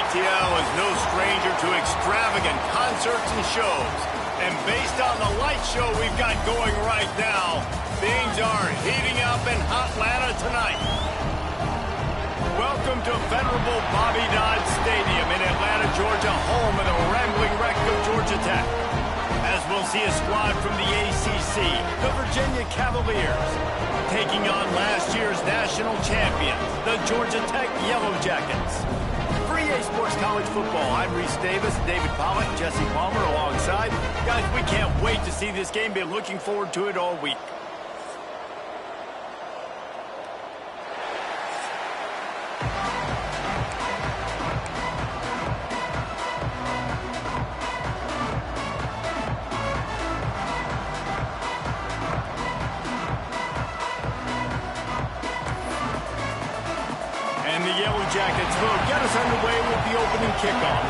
ATL is no stranger to extravagant concerts and shows. And based on the light show we've got going right now, things are heating up in Hotlanta tonight. Welcome to venerable Bobby Dodd Stadium in Atlanta, Georgia, home of the rambling wreck of Georgia Tech. As we'll see a squad from the ACC, the Virginia Cavaliers, taking on last year's national champions, the Georgia Tech Yellow Jackets. For EA Sports College Football, I'm Reese Davis, David Pollack, Jesse Palmer alongside. Guys, we can't wait to see this game. Been looking forward to it all week. And the Yellow Jackets will get us underway with the opening kickoff.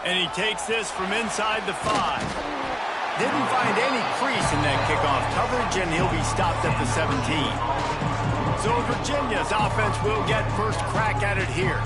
And he takes this from inside the 5. Didn't find any crease in that kickoff coverage, and he'll be stopped at the 17. So Virginia's offense will get first crack at it here.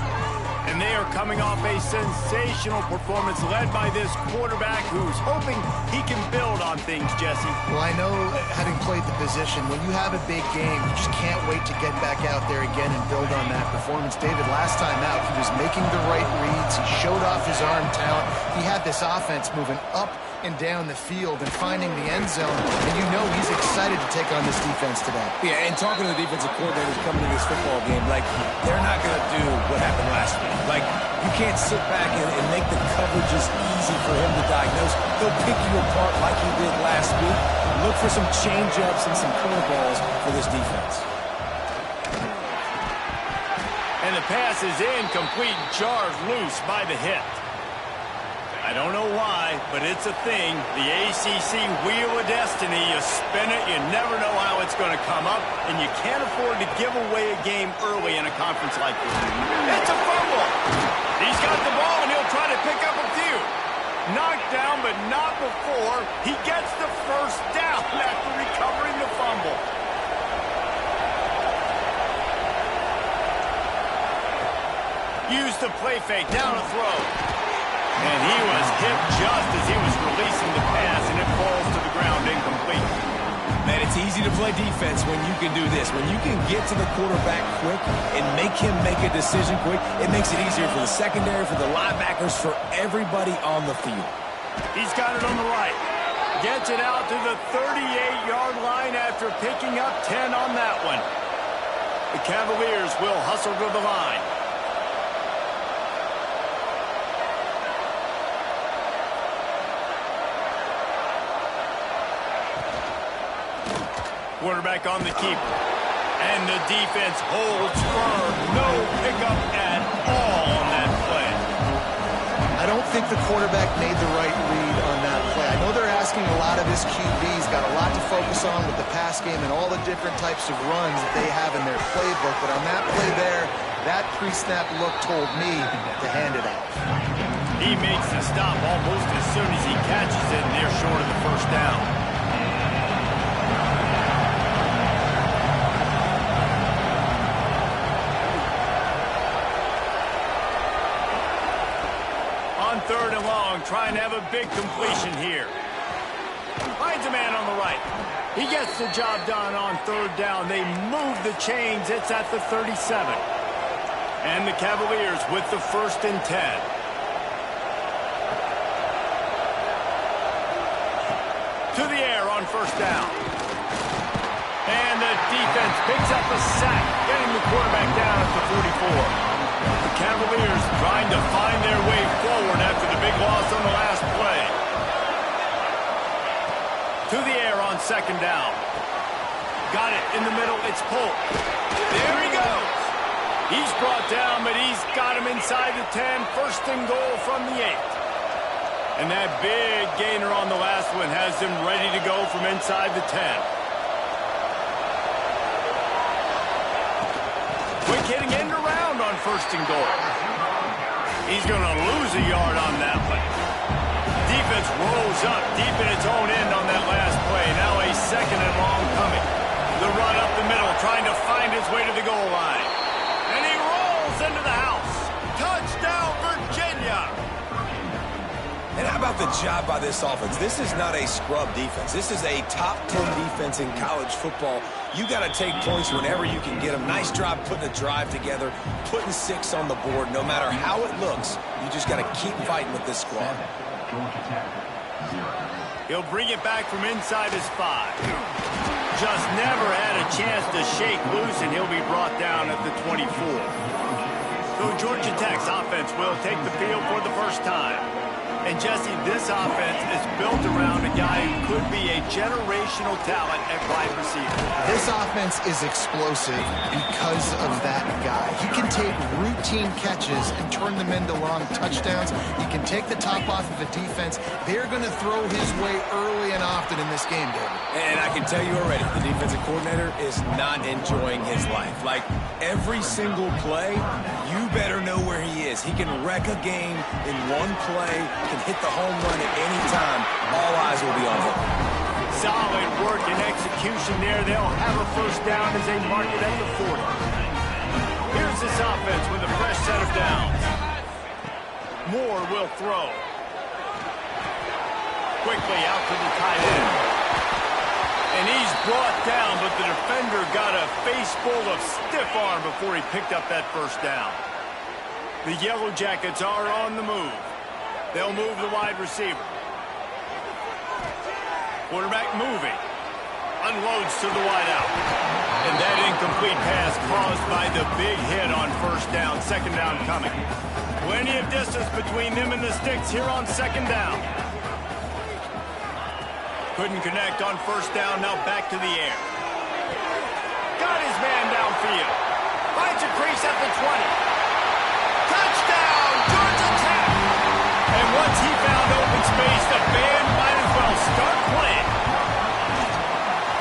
And they are coming off a sensational performance led by this quarterback who's hoping he can build on things, Jesse. Well, I know, having played the position, when you have a big game, you just can't wait to get back out there again and build on that performance. David, last time out, he was making the right reads. He showed off his arm talent. He had this offense moving up and down the field and finding the end zone. And you know he's excited to take on this defense today. Yeah, and talking to the defensive coordinators coming to this football game, like, they're not going to do what happened last week. Like, you can't sit back and make the coverages easy for him to diagnose. He'll pick you apart like he did last week. Look for some change-ups and some curveballs for this defense. And the pass is incomplete, jarred loose by the hit. I don't know why, but it's a thing. The ACC Wheel of Destiny, you spin it, you never know how it's going to come up, and you can't afford to give away a game early in a conference like this. It's a fumble. He's got the ball, and he'll try to pick up a few. Knocked down, but not before. He gets the first down after recovering the fumble. Use the play fake, down a throw. And he was hit just as he was releasing the pass, and it falls to the ground incomplete. Man, it's easy to play defense when you can do this. When you can get to the quarterback quick and make him make a decision quick, it makes it easier for the secondary, for the linebackers, for everybody on the field. He's got it on the right. Gets it out to the 38-yard line after picking up 10 on that one. The Cavaliers will hustle to the line. Quarterback on the keeper. And the defense holds firm. No pickup at all on that play. I don't think the quarterback made the right read on that play. I know they're asking a lot of his QBs, got a lot to focus on with the pass game and all the different types of runs that they have in their playbook. But on that play there, that pre-snap look told me to hand it out. He makes the stop almost as soon as he catches it, and they're short of the first down. Third and long, trying to have a big completion here. Finds a man on the right. He gets the job done on third down. They move the chains. It's at the 37. And the Cavaliers with the 1st and 10. To the air on first down. And the defense picks up a sack, getting the quarterback down at the 44. The Cavaliers trying to find their way forward after the big loss on the last play. To the air on second down. Got it in the middle. It's Polk. There he goes. He's brought down, but he's got him inside the 10. 1st and goal from the 8. And that big gainer on the last one has him ready to go from inside the 10. Quick hitting end around on 1st and goal. He's going to lose a yard on that one. Defense rolls up deep in its own end on that last play. Now a second and long coming. The run up the middle, trying to find his way to the goal line. And he rolls into the house. Touchdown, Virginia! And how about the job by this offense? This is not a scrub defense. This is a top 10 defense in college football. You got to take points whenever you can get them. Nice job putting a drive together, putting 6 on the board. No matter how it looks, you just got to keep fighting with this squad. He'll bring it back from inside his 5. Just never had a chance to shake loose, and he'll be brought down at the 24. So Georgia Tech's offense will take the field for the first time. And, Jesse, this offense is built around a guy who could be a generational talent at wide receiver. This offense is explosive because of that guy. He can take routine catches and turn them into long touchdowns. He can take the top off of a defense. They're going to throw his way early and often in this game, David. And I can tell you already, the defensive coordinator is not enjoying his life. Like, every single play, you better know where he is. He can wreck a game in one play, can hit the home run at any time. All eyes will be on him. Solid work and execution there. They'll have a first down as they mark it at the 40. Here's this offense with a fresh set of downs. Moore will throw. Quickly out to the tight end. And he's brought down, but the defender got a face full of stiff arm before he picked up that first down. The Yellow Jackets are on the move. They'll move the wide receiver. Quarterback moving. Unloads to the wideout. And that incomplete pass caused by the big hit on first down. Second down coming. Plenty of distance between them and the sticks here on second down. Couldn't connect on first down. Now back to the air. Got his man downfield. Finds a crease at the 20. Touchdown, Georgia Tech! And once he found open space, the band might as well start playing.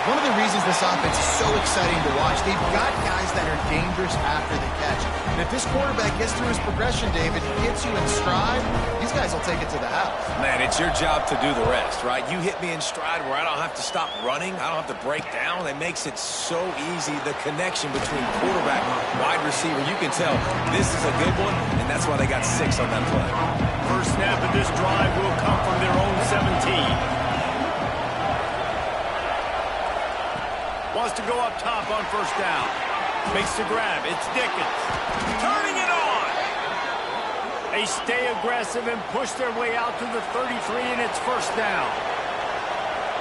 One of the reasons this offense is so exciting to watch, they've got guys that are dangerous after the catch. And if this quarterback gets through his progression, David, gets you in stride, these guys will take it to the house. Man, it's your job to do the rest, right? You hit me in stride where I don't have to stop running. I don't have to break down. It makes it so easy. The connection between quarterback and wide receiver, you can tell this is a good one, and that's why they got 6 on that play. First snap of this drive will come from their own 17. Wants to go up top on first down. Makes the grab. It's Dickens. Turning it on. They stay aggressive and push their way out to the 33, and it's first down.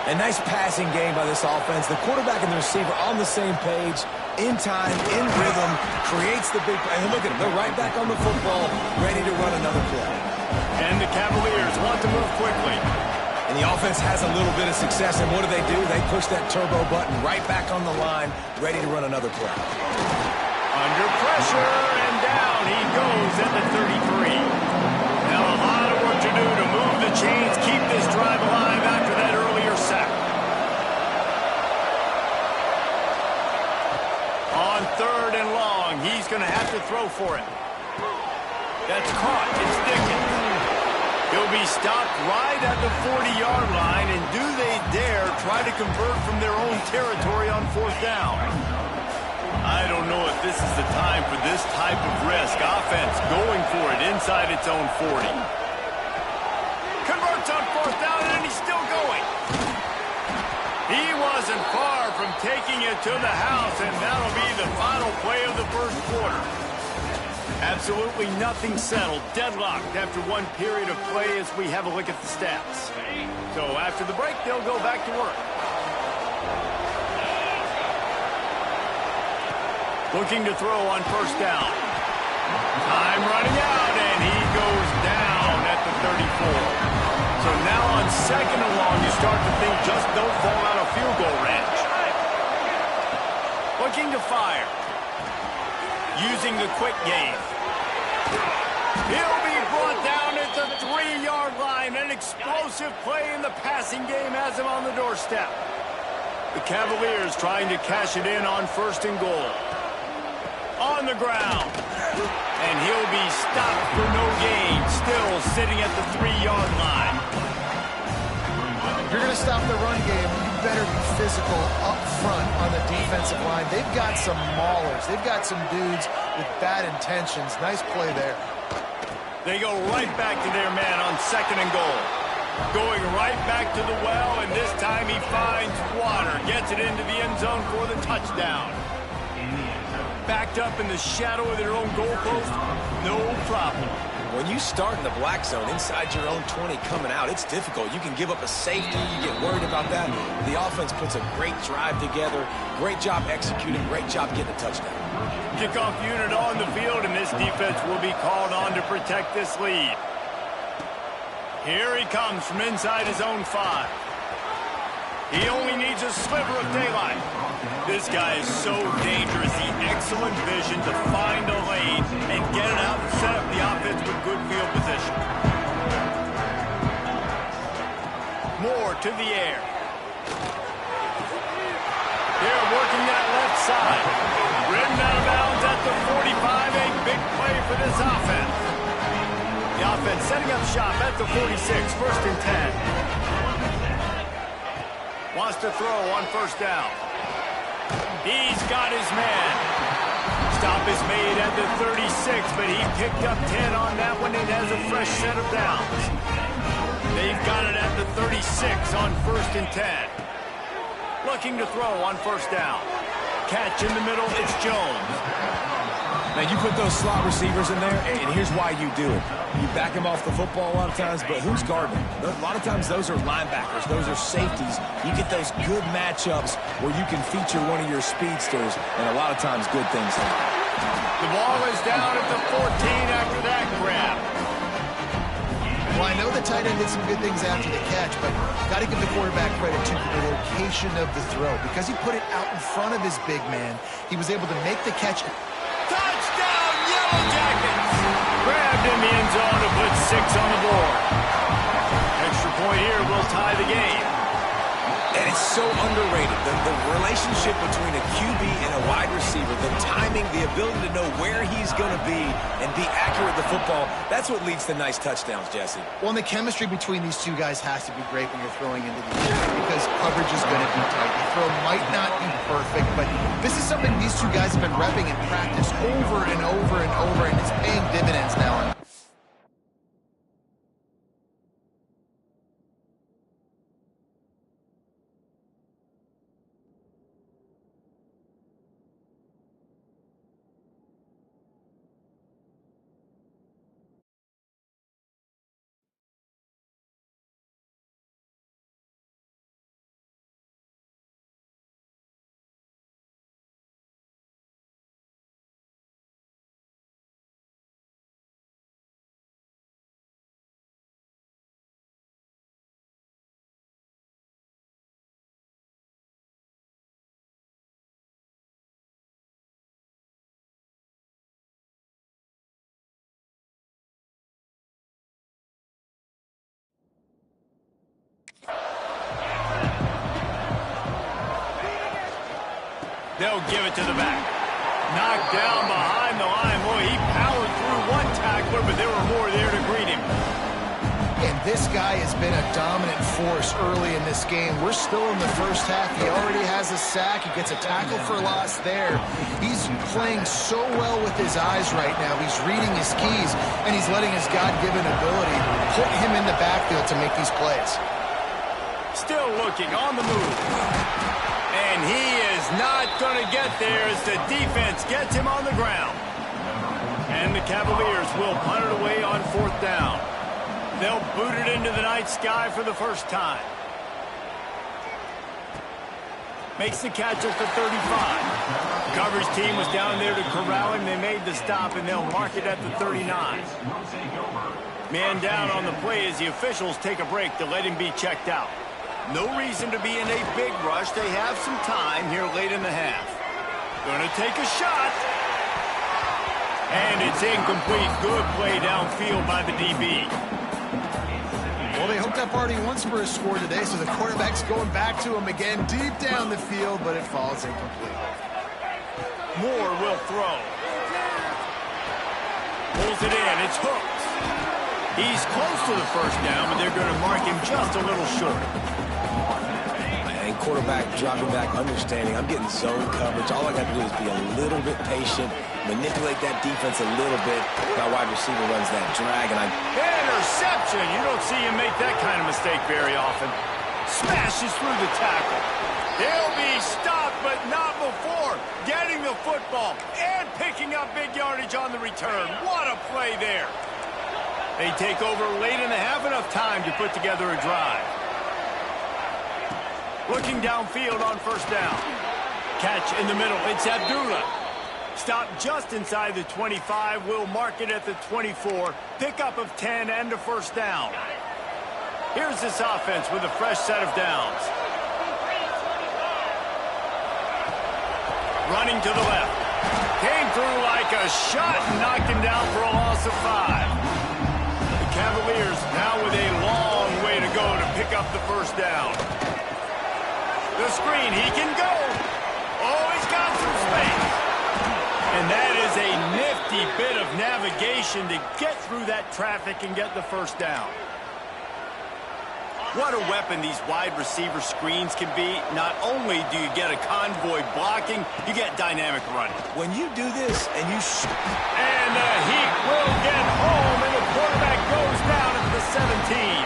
A nice passing game by this offense. The quarterback and the receiver on the same page, in time, in rhythm, creates the big play. And look at them. They're right back on the football, ready to run another play. And the Cavaliers want to move quickly. And the offense has a little bit of success, and what do? They push that turbo button right back on the line, ready to run another play. Under pressure, and down he goes at the 33. Now a lot of work to do to move the chains, keep this drive alive after that earlier sack. On third and long, he's going to have to throw for it. That's caught. It's Dickens. He'll be stopped right at the 40-yard line, and do they dare try to convert from their own territory on fourth down? I don't know if this is the time for this type of risk. Offense going for it inside its own 40. Converts on fourth down, and he's still going. He wasn't far from taking it to the house, and that'll be the final play of the first quarter. Absolutely nothing settled, deadlocked after one period of play as we have a look at the stats. So after the break, they'll go back to work. Looking to throw on first down. Time running out, and he goes down at the 34. So now on second and long, you start to think just don't fall out of field goal range. Looking to fire. Using the quick game. He'll be brought down at the 3-yard line. An explosive play in the passing game has him on the doorstep. The Cavaliers trying to cash it in on first and goal. On the ground. And he'll be stopped for no gain, still sitting at the 3-yard line. If you're going to stop the run game, you better be physical up front on the defensive line. They've got some maulers. They've got some dudes with bad intentions. Nice play there. They go right back to their man on 2nd and goal. Going right back to the well, and this time he finds water. Gets it into the end zone for the touchdown. Backed up in the shadow of their own goalpost, no problem. When you start in the black zone inside your own 20 coming out, it's difficult. You can give up a safety. You get worried about that. The offense puts a great drive together. Great job executing. Great job getting a touchdown. Kickoff unit on the field, and this defense will be called on to protect this lead. Here he comes from inside his own 5. He only needs a sliver of daylight. This guy is so dangerous. The excellent vision to find a lane and get it out and set up the offense with good field position. Moore to the air. They're working that left side. Ridden out of bounds at the 45. A big play for this offense. The offense setting up shop at the 46. 1st and 10. Wants to throw on 1st down. He's got his man. Stop is made at the 36, but he picked up 10 on that one and has a fresh set of downs. They've got it at the 36 on 1st and 10. Looking to throw on 1st down. Catch in the middle, it's Jones. Now, you put those slot receivers in there, and here's why you do it. You back them off the football a lot of times, but who's guarding them? A lot of times, those are linebackers. Those are safeties. You get those good matchups where you can feature one of your speedsters, and a lot of times, good things happen. The ball is down at the 14 after that grab. Well, I know the tight end did some good things after the catch, but got to give the quarterback credit to the location of the throw. Because he put it out in front of his big man, he was able to make the catch. Touchdown, Yellow Jackets! Grabbed in the end zone to put 6 on the board. Extra point here will tie the game. And it's so underrated. The relationship between a QB and a wide receiver, the timing, the ability to know where he's going to be and be accurate with the football, that's what leads to nice touchdowns, Jesse. Well, and the chemistry between these two guys has to be great when you're throwing into the air because coverage is going to be tight. The throw might not be perfect, but this is something these two guys have been repping in practice over and over and over, and it's paying dividends now. They'll give it to the back. Knocked down behind the line. Boy, he powered through one tackler, but there were more there to greet him. And this guy has been a dominant force early in this game. We're still in the first half. He already has a sack. He gets a tackle for loss there. He's playing so well with his eyes right now. He's reading his keys, and he's letting his God-given ability put him in the backfield to make these plays. Still looking on the move. And he is not going to get there as the defense gets him on the ground. And the Cavaliers will punt it away on 4th down. They'll boot it into the night sky for the first time. Makes the catch at the 35. Coverage team was down there to corral him. They made the stop, and they'll mark it at the 39. Man down on the play as the officials take a break to let him be checked out. No reason to be in a big rush. They have some time here late in the half. Gonna take a shot. And it's incomplete. Good play downfield by the DB. Well, they hooked up already once for a score today, so the quarterback's going back to him again deep down the field, but it falls incomplete. Moore will throw. Pulls it in. It's hooked. He's close to the first down, but they're going to mark him just a little short. And quarterback dropping back, understanding I'm getting zone coverage. All I got to do is be a little bit patient, manipulate that defense a little bit. My wide receiver runs that drag, and interception! You don't see him make that kind of mistake very often. Smashes through the tackle. They'll be stopped, but not before getting the football and picking up big yardage on the return. What a play there. They take over late in the half, enough time to put together a drive. Looking downfield on first down. Catch in the middle. It's Abdullah. Stop just inside the 25. We'll mark it at the 24. Pickup of 10 and a first down. Here's this offense with a fresh set of downs. Running to the left. Came through like a shot and knocked him down for a loss of 5. The Cavaliers now with a long way to go to pick up the first down. The screen, he can go. Oh, he's got some space. And that is a nifty bit of navigation to get through that traffic and get the first down. What a weapon these wide receiver screens can be. Not only do you get a convoy blocking, you get dynamic running. when you do this and you... And the Heat will get home, and the quarterback goes down at the 17.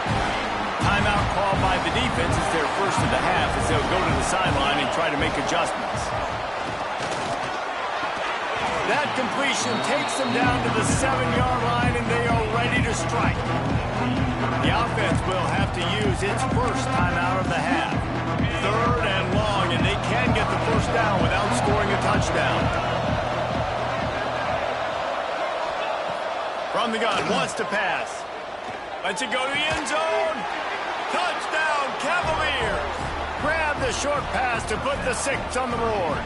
Timeout called by the defense is their first of the half as they'll go to the sideline and try to make adjustments. That completion takes them down to the 7-yard line, and they are ready to strike. The offense will have to use its first timeout of the half. 3rd and long, and they can get the first down without scoring a touchdown. From the gun, wants to pass. Lets it go to the end zone. Touchdown, Cavaliers. Grab the short pass to put the 6 on the board.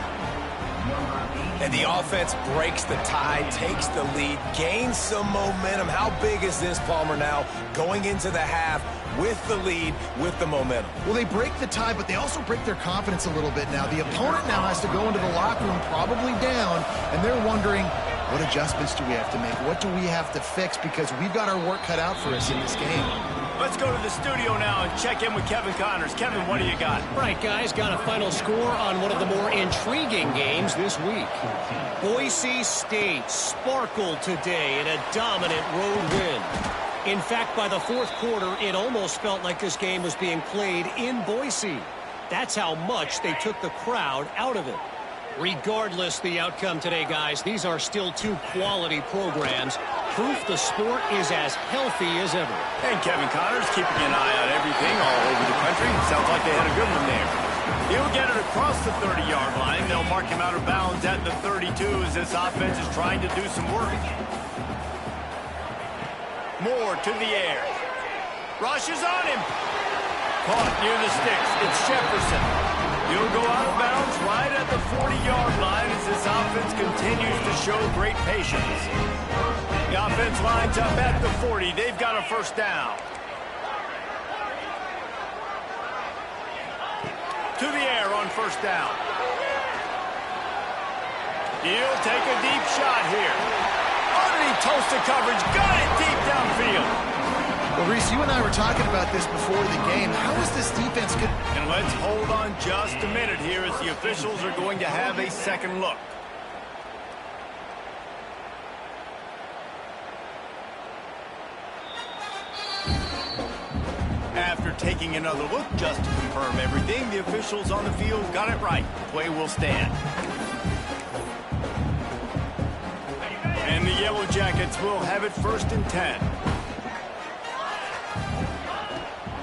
And the offense breaks the tie, takes the lead, gains some momentum. How big is this, Palmer, now going into the half with the lead, with the momentum? Well, they break the tie, but they also break their confidence a little bit now. The opponent now has to go into the locker room probably down, and they're wondering, what adjustments do we have to make? What do we have to fix? Because we've got our work cut out for us in this game. Let's go to the studio now and check in with Kevin Connors. Kevin, what do you got? Right, guys, got a final score on one of the more intriguing games this week. Boise State sparkled today in a dominant road win. In fact, by the 4th quarter, it almost felt like this game was being played in Boise. That's how much they took the crowd out of it. Regardless the outcome today, guys, these are still 2 quality programs. Proof the sport is as healthy as ever. And Kevin Connors keeping an eye on everything all over the country. Sounds like they had a good one there. He'll get it across the 30-yard line. They'll mark him out of bounds at the 32 as this offense is trying to do some work. Moore to the air. Rushes on him. Caught near the sticks. It's Jefferson. He'll go out of bounds right at the 40-yard line as this offense continues to show great patience. The offense lines up at the 40. They've got a first down. To the air on first down. He'll take a deep shot here. Underneath toasted coverage. Got it deep downfield. Well, Reese, you and I were talking about this before the game. How is this defense good? And let's hold on just a minute here as the officials are going to have a second look. After taking another look just to confirm everything, the officials on the field got it right. Play will stand. And the Yellow Jackets will have it 1st and 10.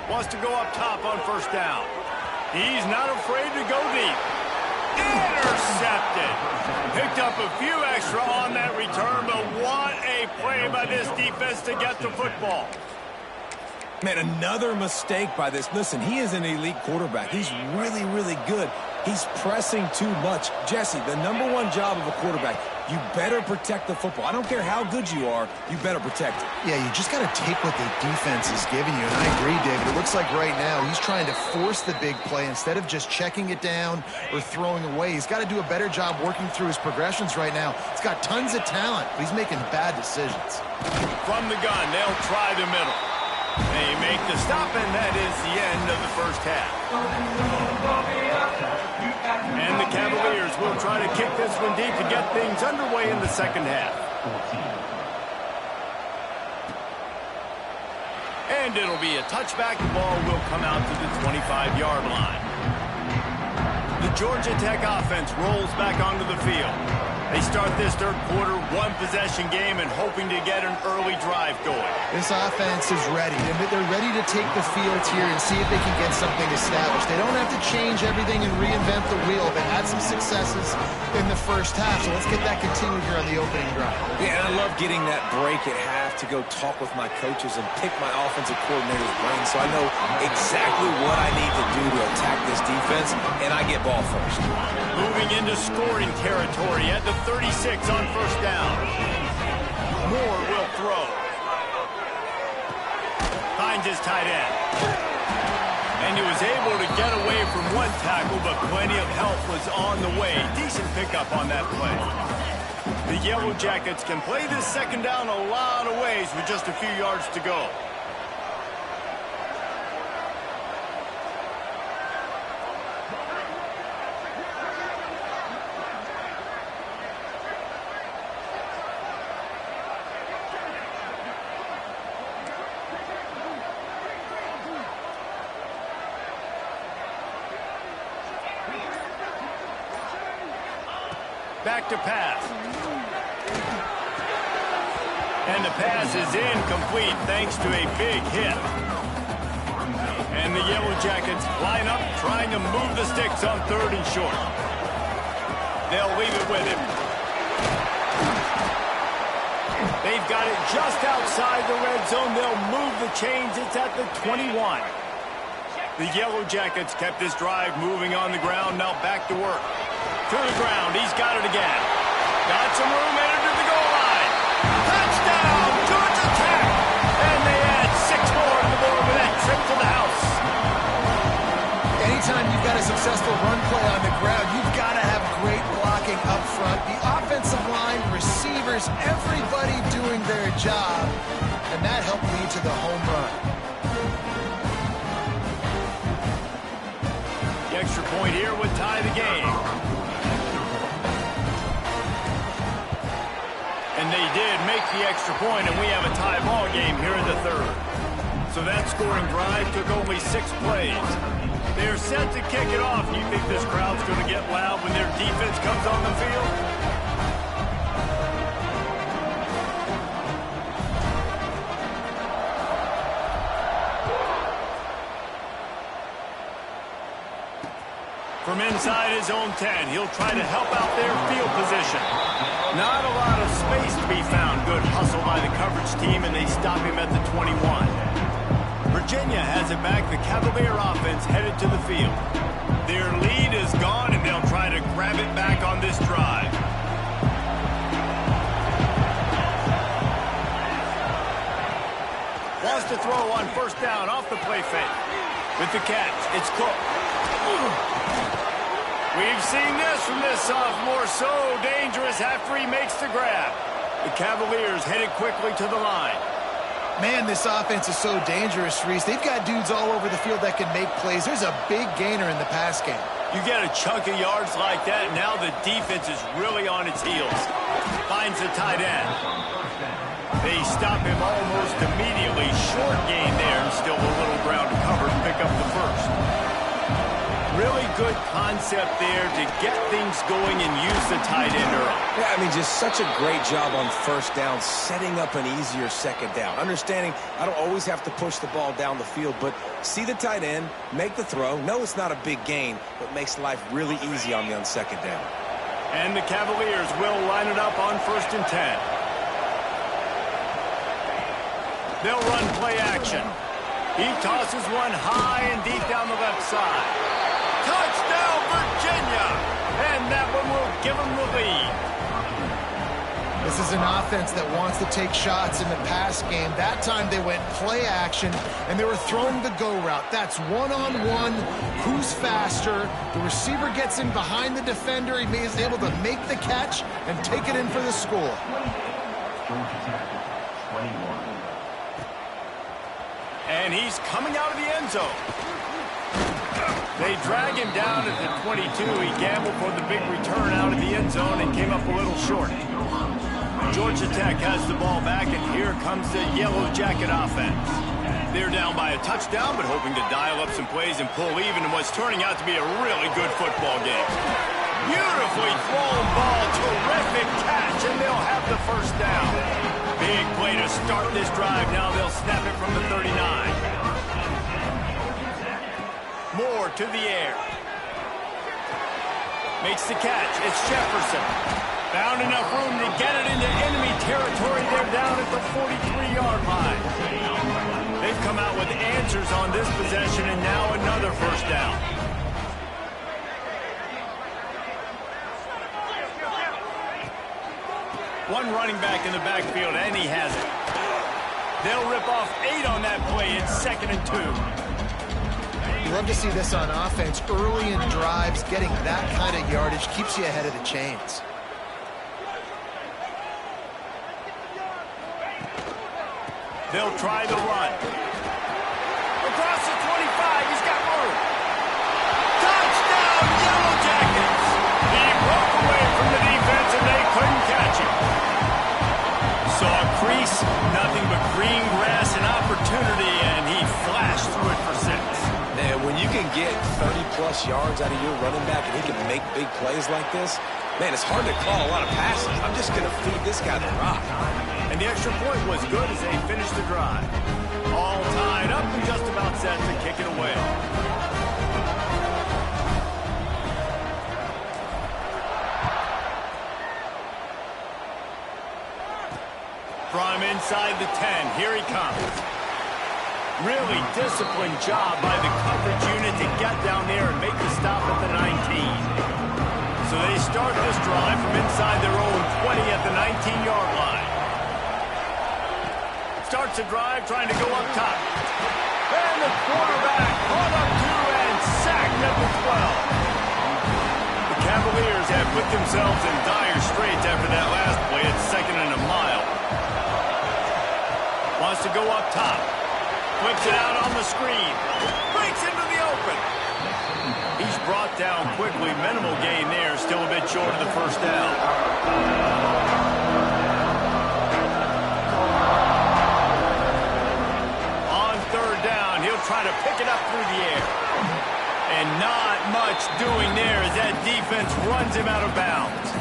Wants to go up top on first down. He's not afraid to go deep. Intercepted. Picked up a few extra on that return, but what a play by this defense to get the football. Man, another mistake by this. Listen, he is an elite quarterback. He's really, really good. He's pressing too much. Jesse, the #1 job of a quarterback, You better protect the football. I don't care how good you are, you better protect it. Yeah, you just got to take what the defense is giving you. And I agree, David. It looks like right now he's trying to force the big play instead of just checking it down or throwing away. He's got to do a better job working through his progressions right now. He's got tons of talent, but he's making bad decisions. From the gun, they'll try the middle. They make the stop, and that is the end of the first half. And the Cavaliers will try to kick this one deep to get things underway in the second half. And it'll be a touchback. The ball will come out to the 25-yard line. The Georgia Tech offense rolls back onto the field. They start this third quarter one-possession game and hoping to get an early drive going. This offense is ready. They're ready to take the field here and see if they can get something established. They don't have to change everything and reinvent the wheel, but had some successes in the first half. So let's get that continued here on the opening drive. Yeah, and I love getting that break at half to go talk with my coaches and pick my offensive coordinator's brain so I know exactly what I need to do to attack this defense, and I get ball first. Moving into scoring territory at the 36 on first down. Moore will throw. Finds his tight end. And he was able to get away from one tackle, but plenty of help was on the way. Decent pickup on that play. The Yellow Jackets can play this second down a lot of ways with just a few yards to go. Back to pass. And the pass is incomplete thanks to a big hit. And the Yellow Jackets line up trying to move the sticks on third and short. They'll leave it with him. They've got it just outside the red zone. They'll move the chains. It's at the 21. The Yellow Jackets kept this drive moving on the ground. Now back to work. To the ground. He's got it again. Got some room headed to the goal line. Touchdown, Georgia Tech. And they add 6 more to the board with that trip to the house. Anytime you've got a successful run play on the ground, you've got to have great blocking up front. The offensive line, receivers, everybody doing their job. And that helped lead to the home run. The extra point here would tie the game. And they did make the extra point, and we have a tie ball game here in the third. So that scoring drive took only 6 plays. They're set to kick it off. Do you think this crowd's going to get loud when their defense comes on the field? From inside his own 10, he'll try to help out their field position. Not a lot of space to be found. Good hustle by the coverage team, and they stop him at the 21. Virginia has it back. The Cavalier offense headed to the field. Their lead is gone, and they'll try to grab it back on this drive. Wants to throw on first down off the play fake. With the catch, it's Cook. We've seen this from this sophomore, so dangerous after he makes the grab. The Cavaliers headed quickly to the line. Man, this offense is so dangerous, Reese. They've got dudes all over the field that can make plays. There's a big gainer in the pass game. You get a chunk of yards like that, now the defense is really on its heels. Finds the tight end. They stop him almost immediately. Short gain there, and still a little ground to cover to pick up the first. Really good concept there to get things going and use the tight end early. Yeah, I mean, just such a great job on first down, setting up an easier second down. Understanding I don't always have to push the ball down the field, but see the tight end, make the throw. No, it's not a big gain, but makes life really easy on me on second down. And the Cavaliers will line it up on 1st and 10. They'll run play action. He tosses one high and deep down the left side. Touchdown, Virginia! And that one will give them the lead. This is an offense that wants to take shots in the pass game. That time they went play action, and they were throwing the go route. That's one-on-one. Who's faster? The receiver gets in behind the defender. He is able to make the catch and take it in for the score. And he's coming out of the end zone. They drag him down at the 22. He gambled for the big return out of the end zone and came up a little short. Georgia Tech has the ball back, and here comes the Yellow Jacket offense. They're down by a touchdown, but hoping to dial up some plays and pull even in what's turning out to be a really good football game. Beautifully thrown ball, terrific catch, and they'll have the first down. Big play to start this drive. Now they'll snap it from the 39. Moore to the air. Makes the catch. It's Jefferson. Found enough room to get it into enemy territory. They're down at the 43-yard line. They've come out with answers on this possession, and now another first down. One running back in the backfield, and he has it. They'll rip off 8 on that play. It's 2nd and 2. You love to see this on offense. Early in drives, getting that kind of yardage keeps you ahead of the chains. They'll try the run. Across the 25, he's got room. Touchdown, Yellow Jackets! He broke away from the defense, and they couldn't catch him. Saw a crease, nothing but green grass and opportunity, and he flashed through it for 6. Man, when you can get 30-plus yards out of your running back and he can make big plays like this, man, it's hard to call a lot of passes. I'm just going to feed this guy the rock. And the extra point was good as they finished the drive. All tied up and just about set to kick it away. From inside the 10, here he comes. Really disciplined job by the coverage unit to get down there and make the stop at the 19. So they start this drive from inside their own 20 at the 19-yard line. Starts a drive trying to go up top. And the quarterback caught up to and sacked at the 12. The Cavaliers have put themselves in dire straits after that last play. It's 2nd and a mile. Wants to go up top. Flips it out on the screen. Breaks into the open. He's brought down quickly. Minimal gain there. Still a bit short of the first down. On 3rd down, he'll try to pick it up through the air. And not much doing there as that defense runs him out of bounds.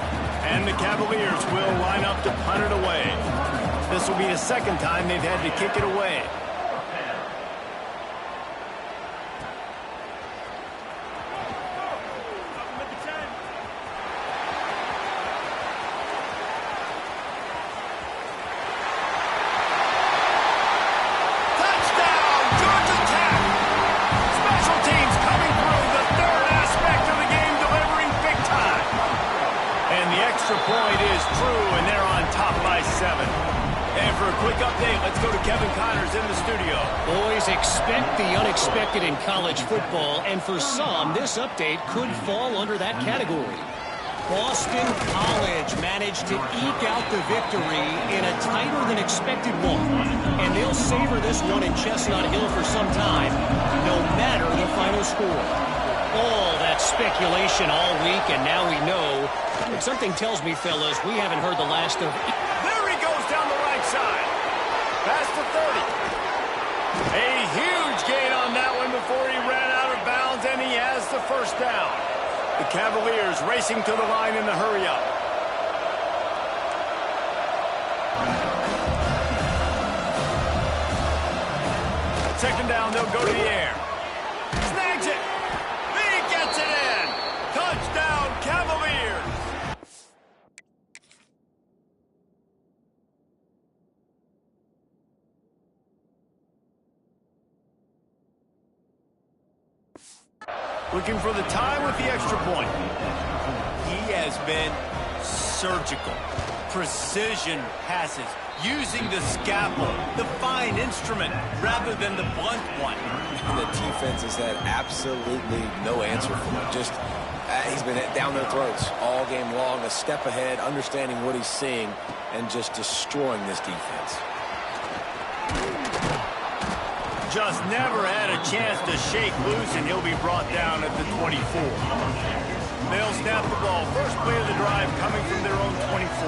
And the Cavaliers will line up to punt it away. This will be the 2nd time they've had to kick it away. Touchdown, Georgia Tech! Special teams coming through, the 3rd aspect of the game, delivering big time. And the extra point is true, and they're on top by 7. And for a quick update, let's go to Kevin Connors in the studio. Boys, expect the unexpected in college football, and for some, this update could fall under that category. Boston College managed to eke out the victory in a tighter-than-expected one, and they'll savor this one in Chestnut Hill for some time, no matter the final score. All that speculation all week, and now we know. Something tells me, fellas, we haven't heard the last of... There he goes down the right side. Past the 30. A huge gain on that one before he ran out of bounds, and he has the first down. The Cavaliers racing to the line in the hurry-up. Second down, they'll go to the air. Snags it. He gets it in. Touchdown, Cavaliers. Looking for the tie with the extra point. He has been surgical. precision passes, using the scalpel, the fine instrument, rather than the blunt one. The defense has had absolutely no answer for him. Just, he's been down their throats all game long, a step ahead, understanding what he's seeing, and just destroying this defense. Just never had a chance to shake loose, and he'll be brought down at the 24. They'll snap the ball. First play of the drive coming from their own 24.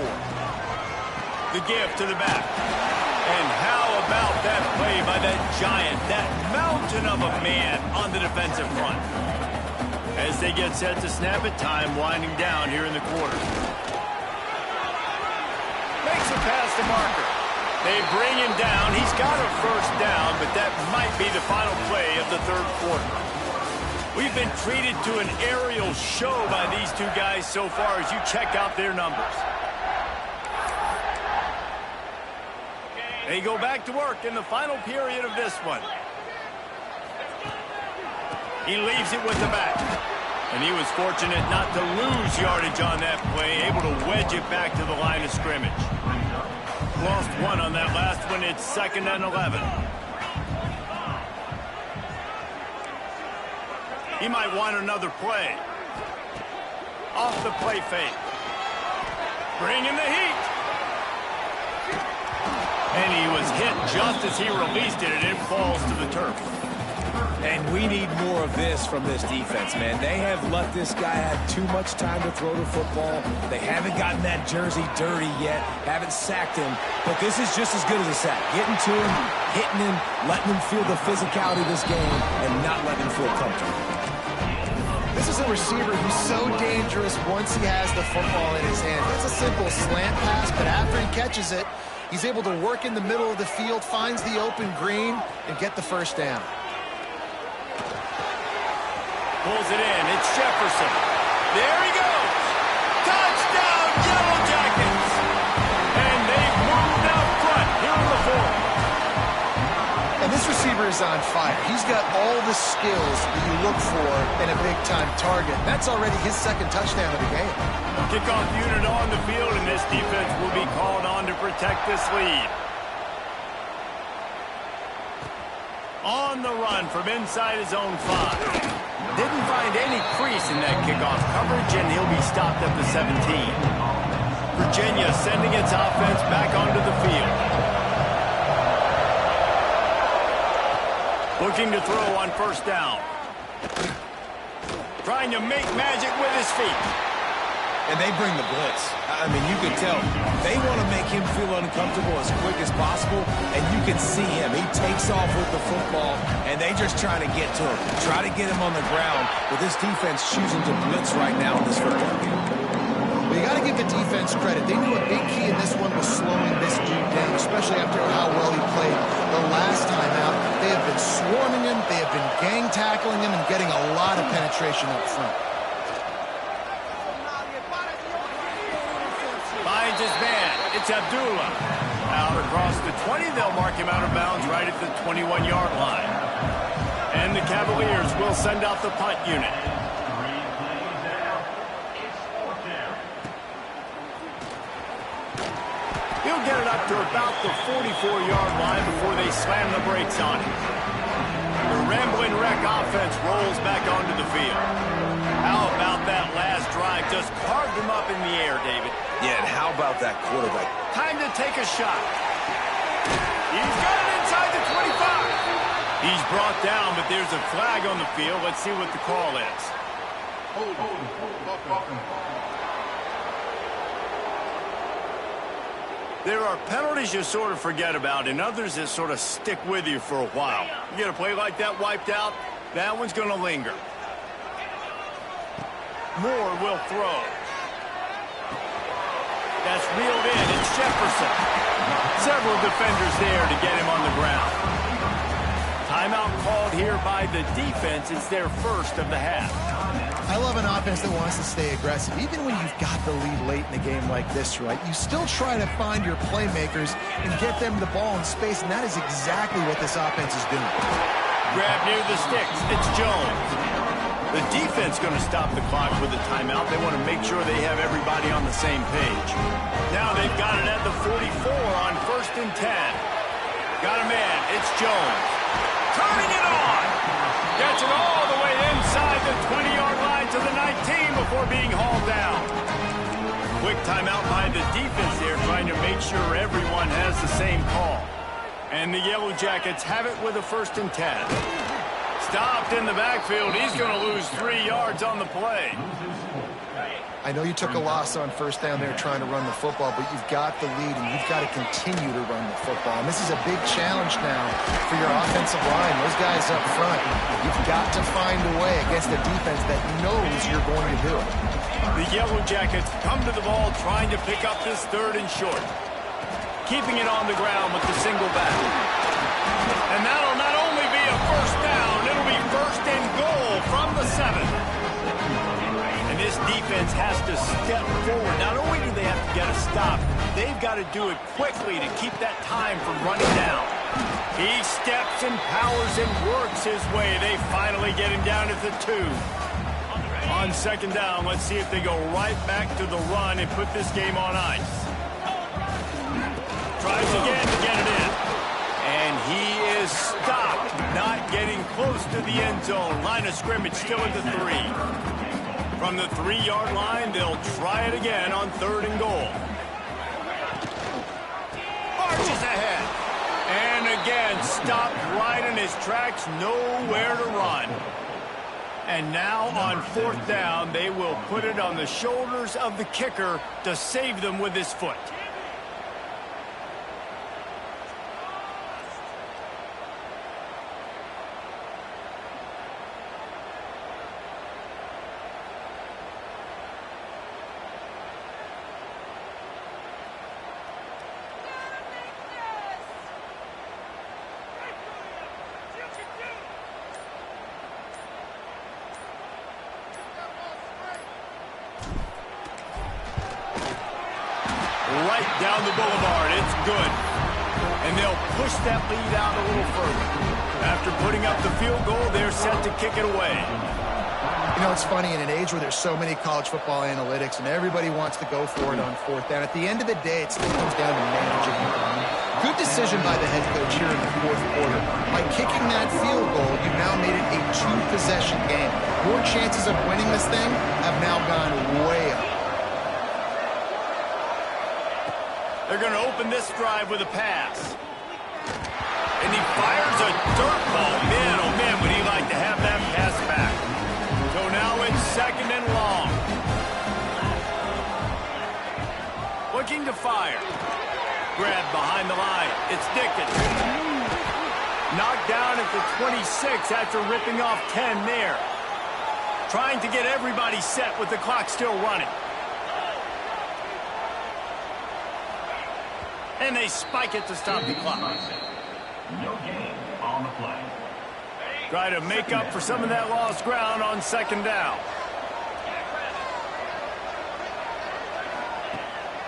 The give to the back. And how about that play by that giant, that mountain of a man on the defensive front? As they get set to snap it, time winding down here in the quarter. Makes a pass to Marker. They bring him down. He's got a first down, but that might be the final play of the third quarter. We've been treated to an aerial show by these two guys so far as you check out their numbers. They go back to work in the final period of this one. He leaves it with the back. And he was fortunate not to lose yardage on that play, able to wedge it back to the line of scrimmage. Lost one on that last one. It's 2nd and 11. He might want another play. Off the play fake. Bring in the heat. And he was hit just as he released it, and it falls to the turf. And we need more of this from this defense, man. They have let this guy have too much time to throw the football. They haven't gotten that jersey dirty yet, haven't sacked him. But this is just as good as a sack. Getting to him, hitting him, letting him feel the physicality of this game, and not letting him feel comfortable. This is a receiver who's so dangerous once he has the football in his hand. It's a simple slant pass, but after he catches it, he's able to work in the middle of the field, finds the open green, and get the first down. Pulls it in. It's Jefferson. There he goes. Touchdown, Yellow Jackets. And they've moved out front here in the fourth. And this receiver is on fire. He's got all the skills that you look for in a big-time target. That's already his second touchdown of the game. Kickoff unit on the field, and this defense will be called on to protect this lead. On the run from inside his own 5. Didn't find any crease in that kickoff coverage, and he'll be stopped at the 17. Virginia sending its offense back onto the field. Looking to throw on first down. Trying to make magic with his feet. And they bring the blitz. I mean, you can tell they want to make him feel uncomfortable as quick as possible, and you can see him. He takes off with the football, and they just try to get to him, try to get him on the ground, with this defense choosing to blitz right now in this football game. Well, you got to give the defense credit. They knew a big key in this one was slowing this dude down, especially after how well he played the last time out. They have been swarming him, they have been gang tackling him, and getting a lot of penetration up front. Finds his man. It's Abdullah. Out across the 20, they'll mark him out of bounds right at the 21-yard line. And the Cavaliers will send out the punt unit. He'll get it up to about the 44-yard line before they slam the brakes on him. The Ramblin' Wreck offense rolls back onto the field. How about that last drive? Just carved him up in the air, David. Yeah, and how about that quarterback? Time to take a shot. He's got it inside the 25. He's brought down, but there's a flag on the field. Let's see what the call is. There are penalties you sort of forget about, and others that sort of stick with you for a while. You get a play like that wiped out, that one's going to linger. Moore will throw. That's reeled in. It's Jefferson. Several defenders there to get him on the ground. Timeout called here by the defense. It's their first of the half. I love an offense that wants to stay aggressive. Even when you've got the lead late in a game like this, right, you still try to find your playmakers and get them the ball in space, and that is exactly what this offense is doing. Grab near the sticks. It's Jones. The defense going to stop the clock with a timeout. They want to make sure they have everybody on the same page. Now they've got it at the 44 on 1st and 10. Got a man. It's Jones. Turning it on. Gets it all the way inside the 20-yard line to the 19 before being hauled down. Quick timeout by the defense there, trying to make sure everyone has the same call. And the Yellow Jackets have it with a 1st and 10. Stopped in the backfield. He's going to lose 3 yards on the play. I know you took a loss on 1st down there trying to run the football, but you've got the lead, and you've got to continue to run the football. And this is a big challenge now for your offensive line. Those guys up front, you've got to find a way against a defense that knows you're going to do it. The Yellow Jackets come to the ball trying to pick up this 3rd and short. Keeping it on the ground with the single back. And that'll not only be a 1st down, it'll be 1st and goal from the 7. And this defense has to step forward. Not only do they have to get a stop, they've got to do it quickly to keep that time from running down. He steps and powers and works his way. They finally get him down at the 2. On 2nd down, let's see if they go right back to the run and put this game on ice. Tries again to get it in. And he is stopped, not getting close to the end zone. Line of scrimmage still at the 3. From the 3-yard line, they'll try it again on 3rd and goal. Marches ahead. And again, stopped right in his tracks, nowhere to run. And now on 4th down, they will put it on the shoulders of the kicker to save them with his foot. Right down the boulevard. It's good. And they'll push that lead out a little further. After putting up the field goal, they're set to kick it away. You know, it's funny, in an age where there's so many college football analytics and everybody wants to go for it on 4th down, at the end of the day, it still comes down to managing the game. Good decision by the head coach here in the 4th quarter. By kicking that field goal, you've now made it a 2-possession game. Your chances of winning this thing have now gone way up. They're going to open this drive with a pass. And he fires a dirt ball. Man, oh man, would he like to have that pass back. So now it's 2nd and long. Looking to fire. Grab behind the line. It's Dickens. Knocked down at the 26 after ripping off 10 there. Trying to get everybody set with the clock still running. And they spike it to stop the clock. No game on the play. Try to make up for some of that lost ground on 2nd down.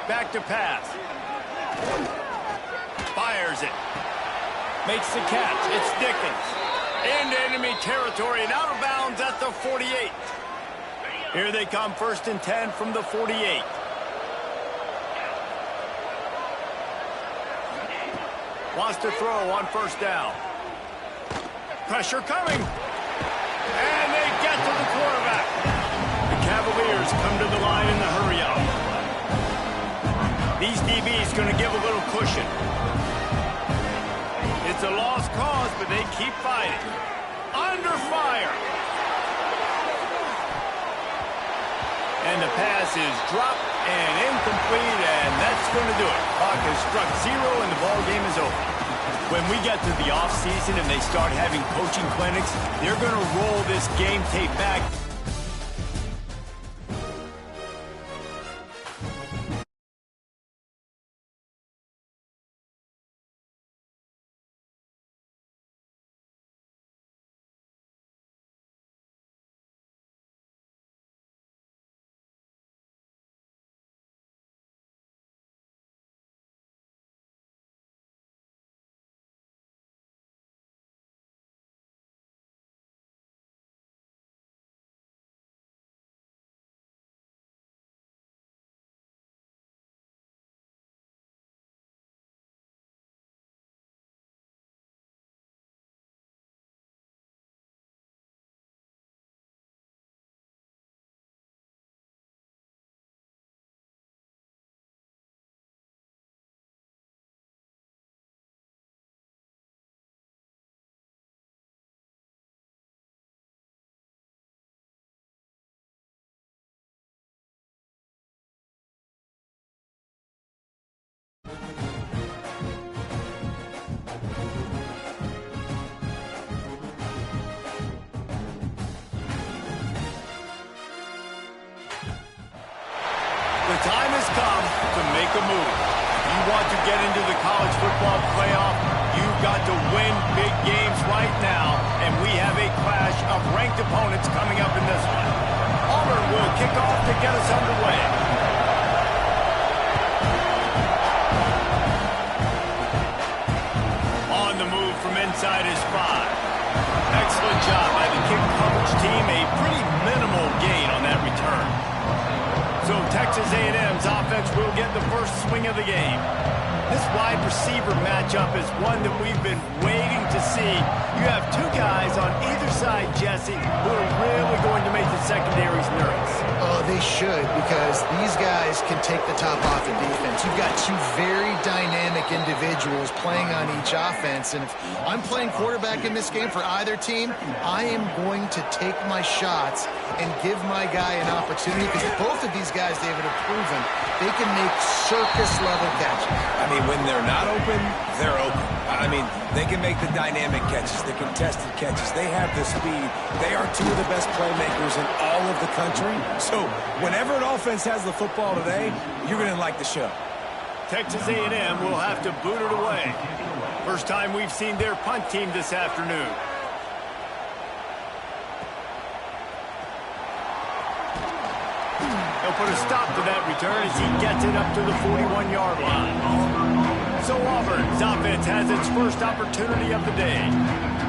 Back to pass. Fires it. Makes the catch. It's Dickens. Into enemy territory and out of bounds at the 48. Here they come, 1st and 10 from the 48. Wants to throw on 1st down. Pressure coming. And they get to the quarterback. The Cavaliers come to the line in the hurry-up. These DBs going to give a little cushion. It's a lost cause, but they keep fighting. Under fire. And the pass is dropped and incomplete, and that's going to do it. Clock has struck 0, and the ball game is over. When we get to the offseason and they start having coaching clinics, they're going to roll this game tape back The time has come to make a move. You want to get into the college football playoff, you've got to win big games right now, and we have a clash of ranked opponents coming up in this one. Auburn will kick off to get us underway. On the move from inside his 5. Excellent job by the kick coverage team. A pretty minimal gain on that return. So Texas A&M's offense will get the first swing of the game. This wide receiver matchup is one that we've been waiting to see. You have two guys on either side, Jesse, who are really going to make the secondaries nervous. Oh, they should, because these guys can take the top off the defense. You've got two very dynamic individuals playing on each offense, and if I'm playing quarterback in this game for either team, I am going to take my shots and give my guy an opportunity, because both of these guys, David, have proven they can make circus-level catches. I mean, when they're not open, they're open. I mean, they can make the dynamic catches, the contested catches. They have the speed. They are two of the best playmakers in all of the country. So whenever an offense has the football today, you're going to like the show. Texas A&M will have to boot it away. First time we've seen their punt team this afternoon. He'll put a stop to that return as he gets it up to the 41-yard line. So Auburn's offense has its first opportunity of the day.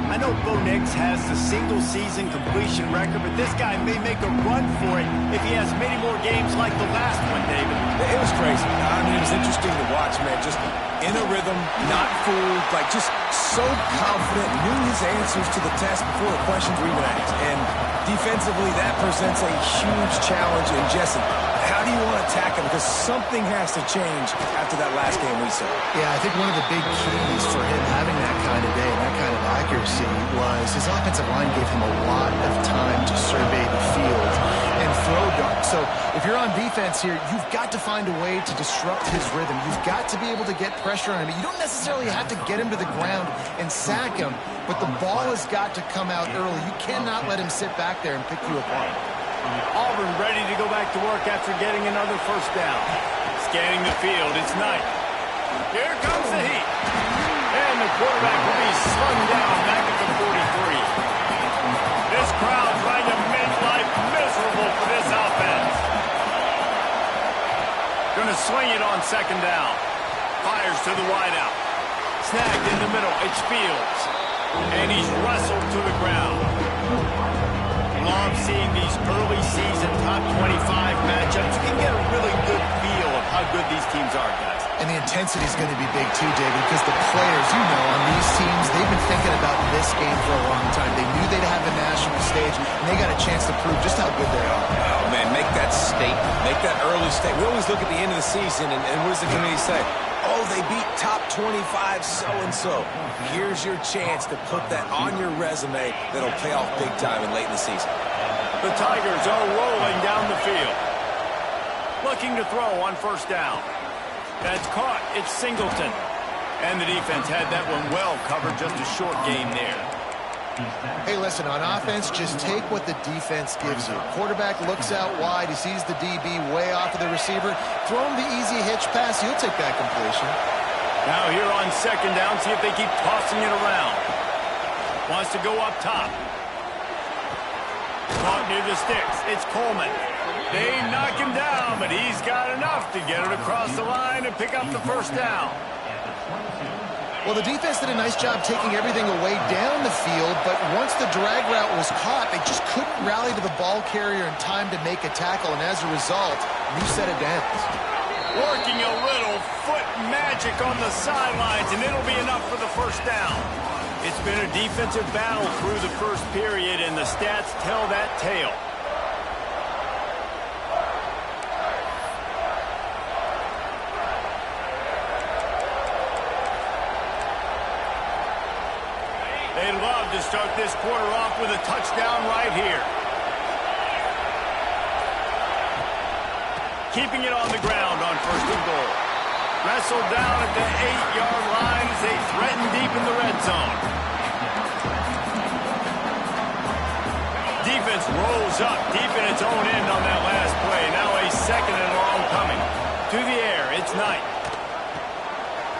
I know Bo Nix has the single-season completion record, but this guy may make a run for it if he has many more games like the last one, David. It was crazy. I mean, it was interesting to watch, man. Just in a rhythm, not fooled, like just so confident, knew his answers to the test before the questions were even asked. And defensively, that presents a huge challenge. And Jesse, how do you want to attack him? Because something has to change after that last game we saw. Yeah, I think one of the big keys for him having that kind of day and that kind of accuracy was his offensive line gave him a lot of time to survey the field and throw darts. So if you're on defense here, you've got to find a way to disrupt his rhythm. You've got to be able to get pressure on him. You don't necessarily have to get him to the ground and sack him, but the ball has got to come out early. You cannot let him sit back there and pick you apart. Auburn ready to go back to work after getting another first down. Scanning the field, it's Knight. Here comes the heat. And the quarterback will be slung down back at the 43. This crowd trying to make life miserable for this offense. Going to swing it on second down. Fires to the wideout. Snagged in the middle, it's Fields. And he's wrestled to the ground. Love seeing these early season top 25 matchups. You can get a really good feel of how good these teams are, guys. And the intensity is going to be big too, David, because the players, you know, on these teams, they've been thinking about this game for a long time. They knew they'd have the national stage, and they got a chance to prove just how good they are. Oh, man, make that statement. Make that early statement. We always look at the end of the season, and what does the community say? Oh, they beat top 25 so-and-so. Here's your chance to put that on your resume that'll pay off big time and late in the season. The Tigers are rolling down the field. Looking to throw on first down. That's caught. It's Singleton. And the defense had that one well covered. Just a short game there. Hey, listen, on offense, just take what the defense gives you. Quarterback looks out wide. He sees the DB way off of the receiver. Throw him the easy hitch pass. He'll take that completion. Now here on second down, see if they keep tossing it around. Wants to go up top. Caught near the sticks. It's Coleman. They knock him down, but he's got enough to get it across the line and pick up the first down. Well, the defense did a nice job taking everything away down the field, but once the drag route was caught, they just couldn't rally to the ball carrier in time to make a tackle, and as a result, new set of downs. Working a little foot magic on the sidelines, and it'll be enough for the first down. It's been a defensive battle through the first period, and the stats tell that tale. They'd love to start this quarter off with a touchdown right here. Keeping it on the ground on first and goal. Wrestled down at the 8-yard line as they threaten deep in the red zone. Defense rolls up deep in its own end on that last play. Now a second and long coming. To the air, it's Knight.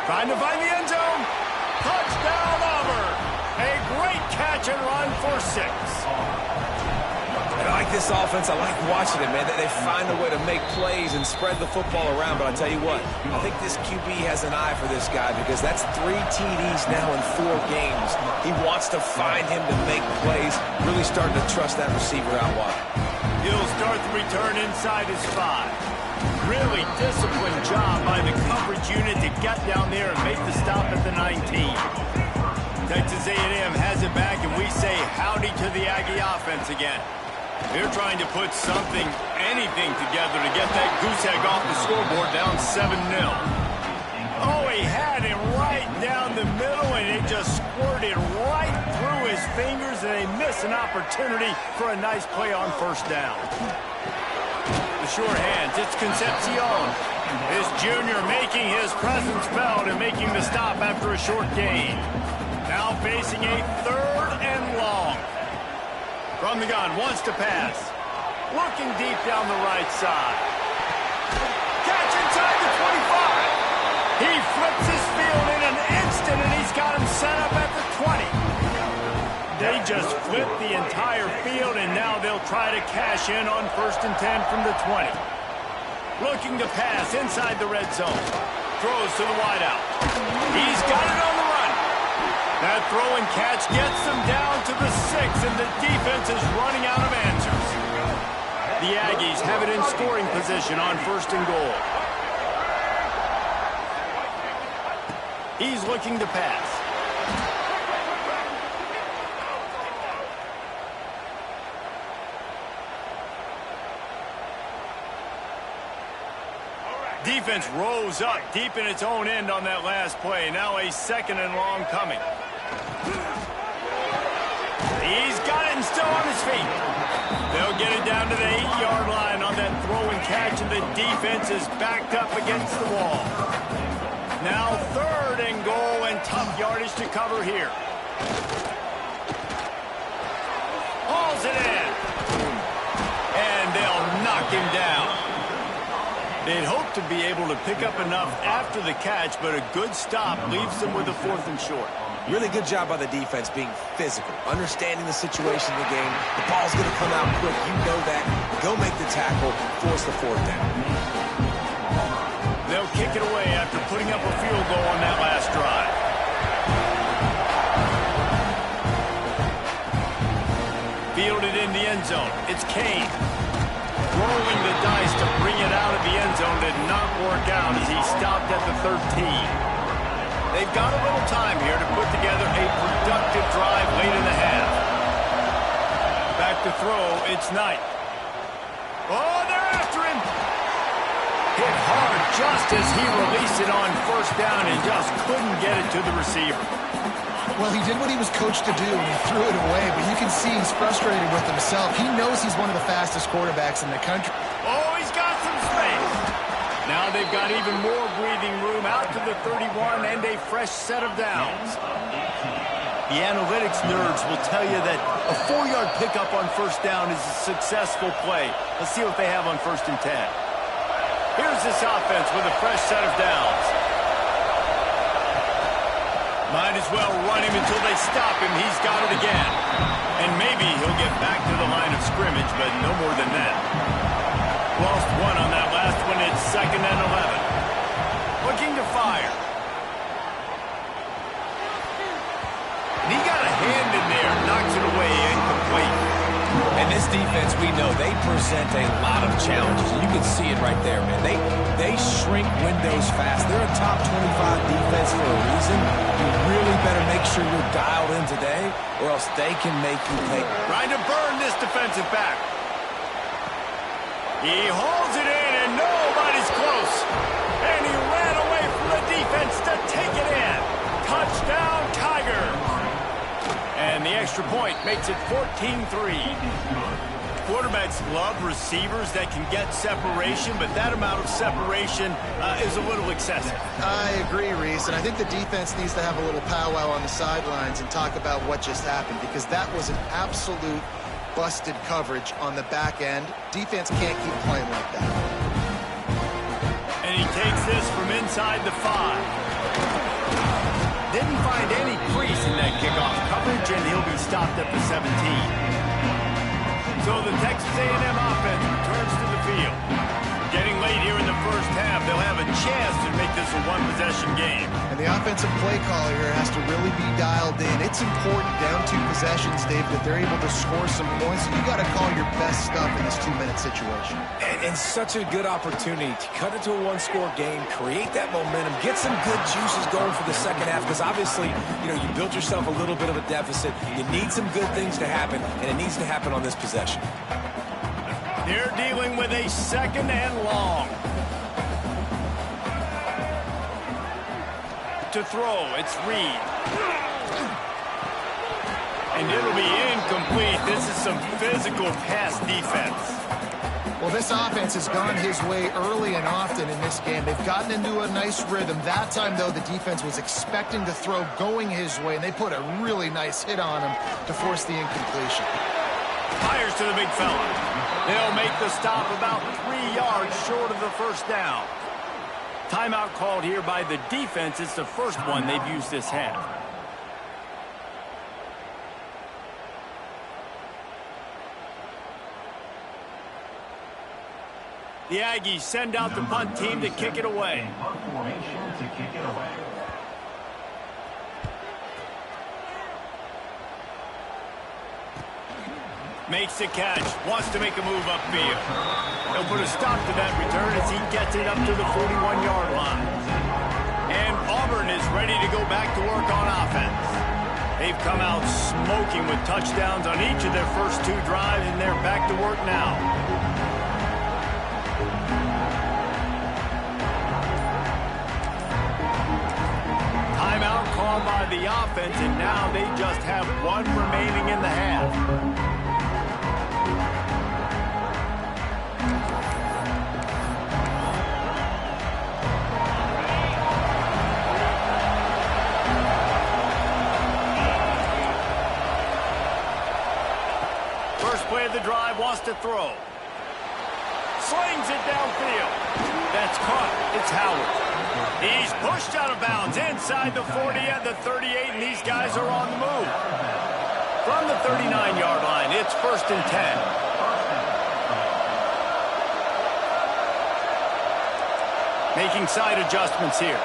Trying to find the end zone. Touchdown, Auburn. A great catch and run for 6. I like this offense. I like watching it, man. They find a way to make plays and spread the football around. But I'll tell you what, I think this QB has an eye for this guy because that's 3 TDs now in 4 games. He wants to find him to make plays, really starting to trust that receiver out wide. He'll start the return inside his 5. Really disciplined job by the coverage unit to get down there and make the stop at the 19. Texas A&M has it back, and we say howdy to the Aggie offense again. They're trying to put something, anything together to get that goose egg off the scoreboard down 7-0. Oh, he had it right down the middle, and it just squirted right through his fingers, and they miss an opportunity for a nice play on first down. The short hands, it's Concepcion. This junior making his presence felt and making the stop after a short gain. Now facing a 3rd and long. From the gun, wants to pass. Looking deep down the right side. Catch inside the 25. He flips his field in an instant, and he's got him set up at the 20. They just flip the entire field, and now they'll try to cash in on 1st and 10 from the 20. Looking to pass inside the red zone. Throws to the wideout. He's got it on the run. That throw and catch gets them down to the 6, and the defense is running out of answers. The Aggies have it in scoring position on 1st and goal. He's looking to pass. Defense rose up deep in its own end on that last play. Now a 2nd and long coming. He's got it and still on his feet. They'll get it down to the 8-yard line on that throw and catch, and the defense is backed up against the wall. Now 3rd and goal, and tough yardage to cover here. Hauls it in. And they'll knock him down. They'd hope to be able to pick up enough after the catch, but a good stop leaves them with a 4th and short. Really good job by the defense being physical, understanding the situation in the game. The ball's going to come out quick. You know that. Go make the tackle, force the 4th down. They'll kick it away after putting up a field goal on that last drive. Fielded in the end zone. It's Kane. Rolling the dice to bring it out of the end zone did not work out as he stopped at the 13. They've got a little time here to put together a productive drive late in the half. Back to throw, it's Knight. Oh, they're after him. Hit hard just as he released it on 1st down and just couldn't get it to the receiver. Well, he did what he was coached to do, and he threw it away, but you can see he's frustrated with himself. He knows he's one of the fastest quarterbacks in the country. Oh, he's got some space. Now they've got even more breathing room out to the 31 and a fresh set of downs. The analytics nerds will tell you that a 4-yard pickup on 1st down is a successful play. Let's see what they have on 1st and 10. Here's this offense with a fresh set of downs. Might as well run him until they stop him. He's got it again. And maybe he'll get back to the line of scrimmage, but no more than that. Lost 1 on that last one. It's 2nd and 11. Looking to fire. And he got a hand in there, knocks it away, incomplete. And this defense, we know, they present a lot of challenges. You can see it right there, man. They shrink windows fast. They're a top 25 defense for a reason. You really better make sure you're dialed in today, or else they can make you pay. Trying to burn this defensive back. He hauls it in, and nobody's close. And he ran away from the defense to take it in. Touchdown, Tigers. And the extra point makes it 14-3. Quarterbacks love receivers that can get separation, but that amount of separation is a little excessive. I agree, Reese, and I think the defense needs to have a little powwow on the sidelines and talk about what just happened, because that was an absolute busted coverage on the back end. Defense can't keep playing like that. And he takes this from inside the 5. Didn't find any crease in that kickoff coverage, and he'll be stopped at the 17. So the Texas A&M offense returns to the field. Getting late here in the first half, they'll have a chance to make this a one-possession game. And the offensive play caller here has to really be dialed in. It's important down 2 possessions, Dave, that they're able to score some points. You got to call your best stuff in this 2-minute situation. And such a good opportunity to cut into a 1-score game, create that momentum, get some good juices going for the second half, because obviously, you built yourself a little bit of a deficit. You need some good things to happen, and it needs to happen on this possession. They're dealing with a 2nd and long. To throw, it's Reed. And it'll be incomplete. This is some physical pass defense. Well, this offense has gone his way early and often in this game. They've gotten into a nice rhythm. That time, though, the defense was expecting to throw going his way, and they put a really nice hit on him to force the incompletion. Fires to the big fella. They'll make the stop about 3 yards short of the first down. Timeout called here by the defense. It's the first one they've used this half. The Aggies send out the punt team to kick it away. Punt formation to kick it away. Makes the catch, wants to make a move upfield. He'll put a stop to that return as he gets it up to the 41-yard line. And Auburn is ready to go back to work on offense. They've come out smoking with touchdowns on each of their first 2 drives, and they're back to work now. Timeout called by the offense, and now they just have 1 remaining in the half. Play of the drive, wants to throw. Slings it downfield. That's caught. It's Howard. He's pushed out of bounds inside the 40 at the 38, and these guys are on the move. From the 39-yard line, it's 1st and 10. Making side adjustments here.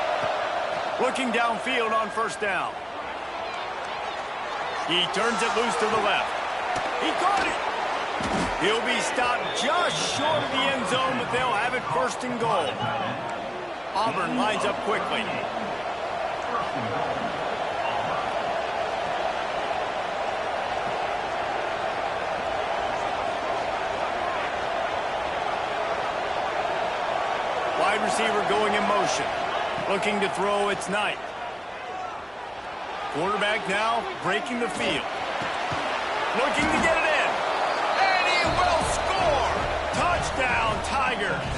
Looking downfield on 1st down. He turns it loose to the left. He caught it. He'll be stopped just short of the end zone, but they'll have it 1st and goal. Auburn lines up quickly. Wide receiver going in motion. Looking to throw, it's Knight. Quarterback now breaking the field. Looking to get it in. And he will score! Touchdown, Tigers!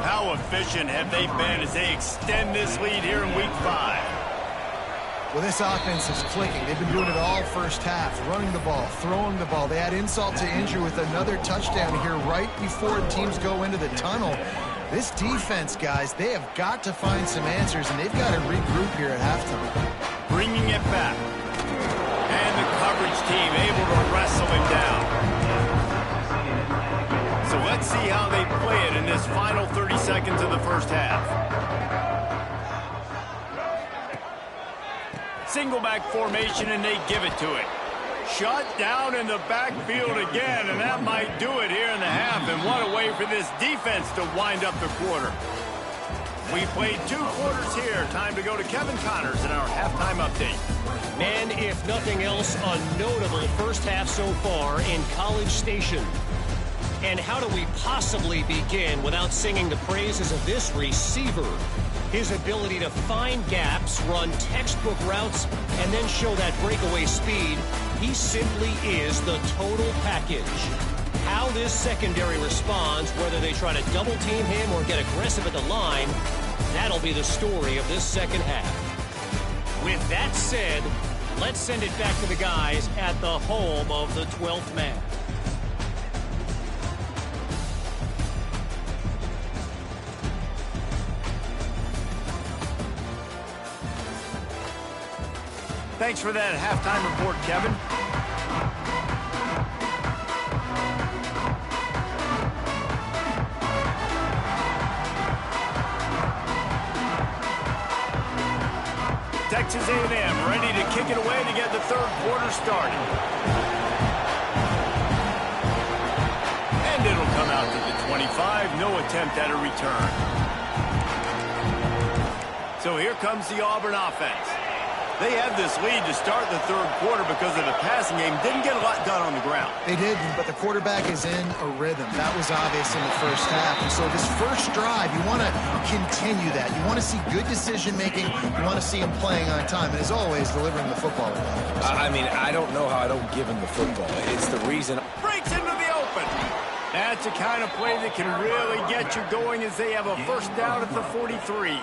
How efficient have they been as they extend this lead here in Week 5? Well, this offense is clicking. They've been doing it all first half, running the ball, throwing the ball. They add insult to injury with another touchdown here right before teams go into the tunnel. This defense, guys, they have got to find some answers, and they've got to regroup here at halftime. Bringing it back. And the coverage team able to wrestle him down. So let's see how they play it in this final 30 seconds of the first half. Single back formation, and they give it to it. Shut down in the backfield again, and that might do it here in the half. And what a way for this defense to wind up the quarter. We played 2 quarters here. Time to go to Kevin Connors in our halftime update. And if nothing else, a notable first half so far in College Station. And how do we possibly begin without singing the praises of this receiver? His ability to find gaps, run textbook routes, and then show that breakaway speed. He simply is the total package. How this secondary responds, whether they try to double team him or get aggressive at the line, that'll be the story of this second half. With that said, let's send it back to the guys at the home of the 12th man. Thanks for that halftime report, Kevin. Texas A&M ready to kick it away to get the third quarter started. And it'll come out to the 25. No attempt at a return. So here comes the Auburn offense. They had this lead to start the third quarter because of the passing game. Didn't get a lot done on the ground. They didn't, but the quarterback is in a rhythm. That was obvious in the first half. And so this first drive, you want to continue that. You want to see good decision-making. You want to see him playing on time. And as always, delivering the football. I mean, I don't know how I don't give him the football. It's the reason. Breaks into the open. That's the kind of play that can really get you going as they have a first down at the 43.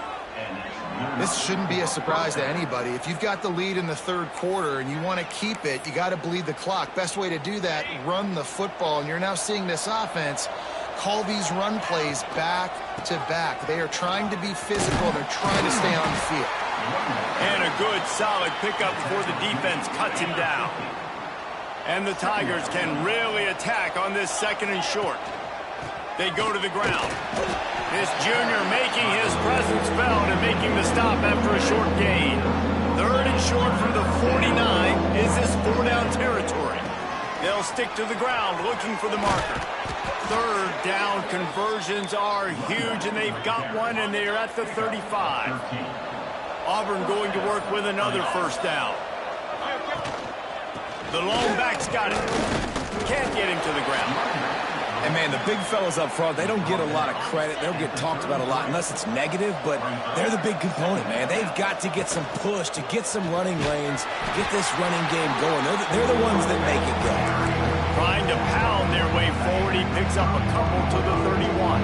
This shouldn't be a surprise to anybody. If you've got the lead in the third quarter and you want to keep it, you got to bleed the clock. Best way to do that, run the football. And you're now seeing this offense call these run plays back to back. They are trying to be physical. They're trying to stay on the field. And a good, solid pickup before the defense cuts him down. And the Tigers can really attack on this second and short. They go to the ground. This junior making his presence felt and making the stop after a short gain. Third and short from the 49. Is this four-down territory? They'll stick to the ground looking for the marker. Third down conversions are huge, and they've got one, and they're at the 35. Auburn going to work with another first down. The lone back's got it. Can't get him to the ground. And, man, the big fellas up front, they don't get a lot of credit. They don't get talked about a lot unless it's negative, but they're the big component, man. They've got to get some push, to get some running lanes, get this running game going. They're the ones that make it go. Trying to pound their way forward. He picks up a couple to the 31.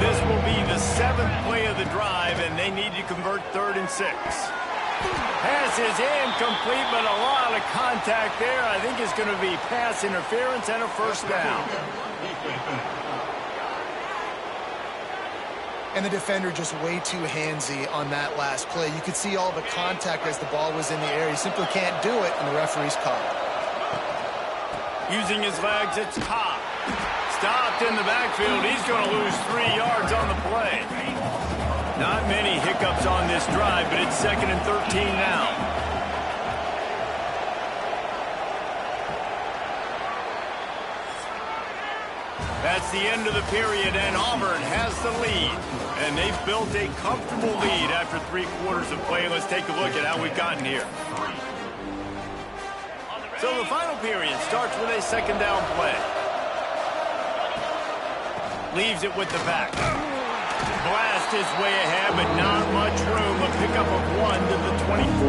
This will be the 7th play of the drive, and they need to convert 3rd and 6. Pass is incomplete, but a lot of contact there. I think it's going to be pass interference and a first down. And the defender just way too handsy on that last play. You could see all the contact as the ball was in the air. He simply can't do it, and the referee's called. Using his legs, it's Cobb. Stopped in the backfield. He's going to lose 3 yards on the play. Not many hiccups on this drive, but it's 2nd and 13 now. That's the end of the period, and Auburn has the lead. And they've built a comfortable lead after 3 quarters of play. Let's take a look at how we've gotten here. So the final period starts with a 2nd down play. Leaves it with the back. Blast his way ahead, but not much room. A pickup of 1 to the 24.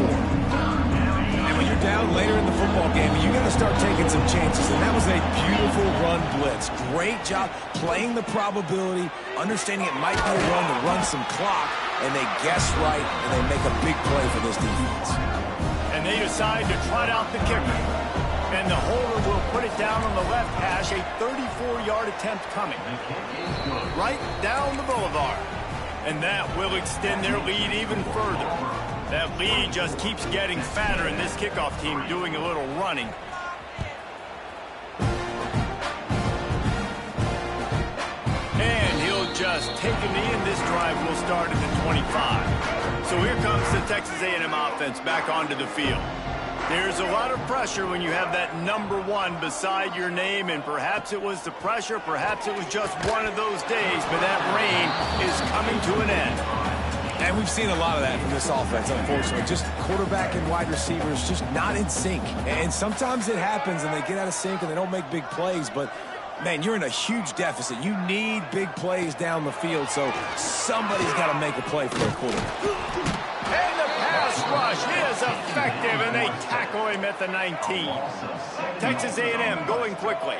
And when you're down later in the football game, you got to start taking some chances. And that was a beautiful run blitz. Great job playing the probability, understanding it might be a run to run some clock, and they guess right, and they make a big play for this defense. And they decide to trot out the kicker. And the holder will put it down on the left hash, a 34-yard attempt coming. Right down the boulevard. And that will extend their lead even further. That lead just keeps getting fatter, and this kickoff team doing a little running. And he'll just take a knee, and this drive will start at the 25. So here comes the Texas A&M offense back onto the field. There's a lot of pressure when you have that number 1 beside your name, and perhaps it was the pressure, perhaps it was just one of those days, but that rain is coming to an end. And we've seen a lot of that from this offense, unfortunately. Just quarterback and wide receivers just not in sync. And sometimes it happens, and they get out of sync, and they don't make big plays, but man, you're in a huge deficit. You need big plays down the field, so somebody's got to make a play for their quarterback. And the pass rush is effective, and they tackle him at the 19. Texas A&M going quickly.